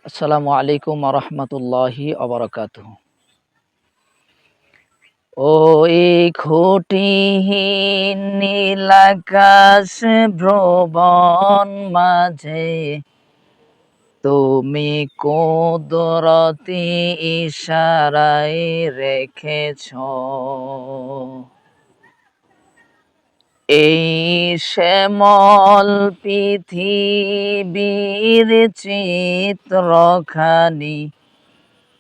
আসসালামু আলাইকুম রহমতুল্লাহি অবরাকাতুহ। ওই খুঁটিহীন নীলাকাশ ভ্রবন মাঝে তুমি কুদরতি ইশারায় রেখেছ এই শ্যামল পৃথিবীর চিত্রখানি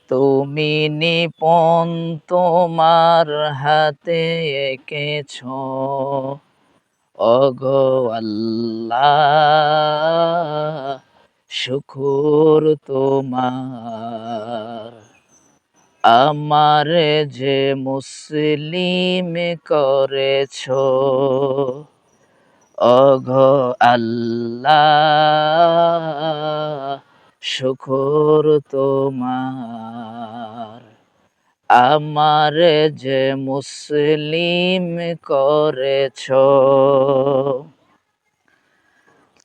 তুমি নিপন তোমার হাতে এঁকেছ। ওগো আল্লাহ, শুকুর তোমার, আমার যে মুসলিম করেছ। ওগো আল্লাহ, শুকুর তোমার, আমার যে মুসলিম করেছ।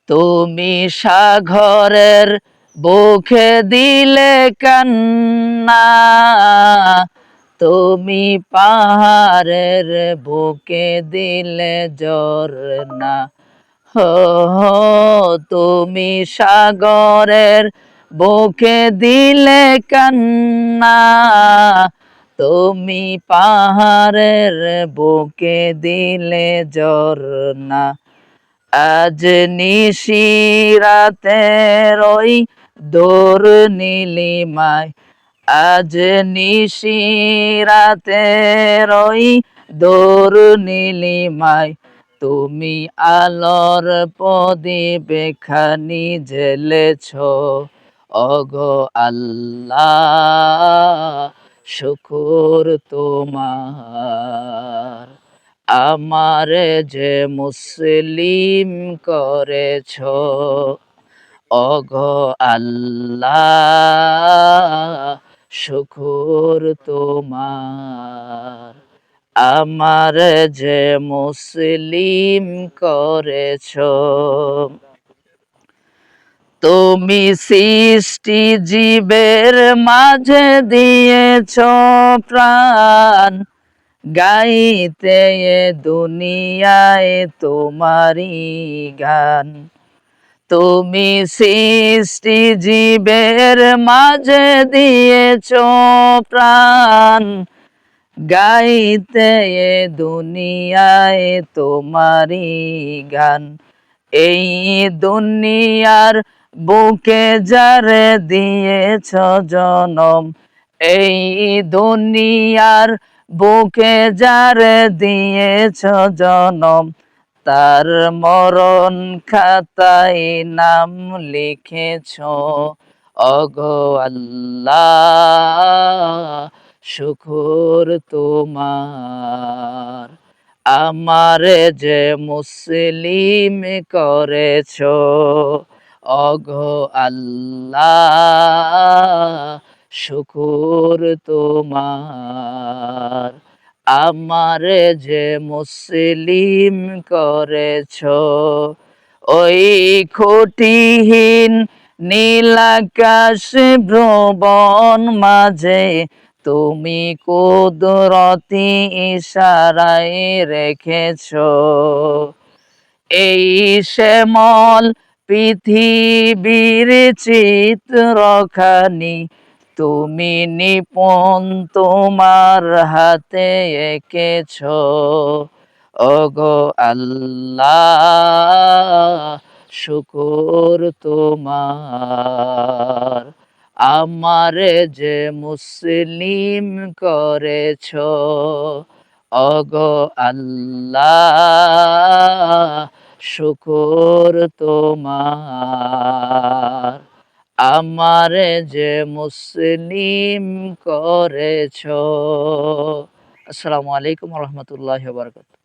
তুমি সাগরের বুকে দিলে কান্না, তুমি পাহাড়ের বুকে দিলে ঝরনা। হো তুমি সাগরের বুকে দিলে কান্না, তুমি পাহাড়ের বুকে দিলে ঝরনা। আজ নিশিরাতের ওই দোর নীলিমায়, আজ নিশিরাতের ওই দোর নীলিমায় তুমি আলোর প্রদীপ খানি জ্বেলেছ। ওগো আল্লাহ, শুকুর তোমার, আমার যে মুসলিম করেছ। ওগো আল্লাহ, শুকুর তোমার, আমার যে মুসলিম করেছ। তুমি সৃষ্টি জীবের মাঝে দিয়েছ প্রাণ, গাইতে এ দুনিয়ায় তোমারি গান। তুমি সৃষ্টি জীবের মাঝে দিয়েছ প্রাণ, গাইতে এ দুনিয়ায় তোমারি গান। এই দুনিয়ার বুকে যারে দিয়েছ জনম, এই দুনিয়ার বুকে যারে দিয়েছ জনম, তার মরণ খাতায় নাম লিখেছ। ওগো আল্লাহ, শুকুর তোমার, আমার যে মুসলিম করেছ। ওগো আল্লাহ, শুকুর তোমার, আমার যে মুসলিম করেছ। ওই খুঁটিহীন নীলাকাশ ভ্রবন মাঝে তুমি কুদরতি ইশারায় রেখেছ এই শ্যামল পৃথিবীর চিত্রখানি তুমি নিপুণ তোমার হাতে এঁকেছ। ওগো আল্লাহ, শুকুর তোমার, আমার যে মুসলিম করেছ। ওগো আল্লাহ, শুকুর তোমার, আমার যে মুসলিম করেছ। আসসালামু আলাইকুম রহমতুল্লাহি ওয়া বারাকাতুহু।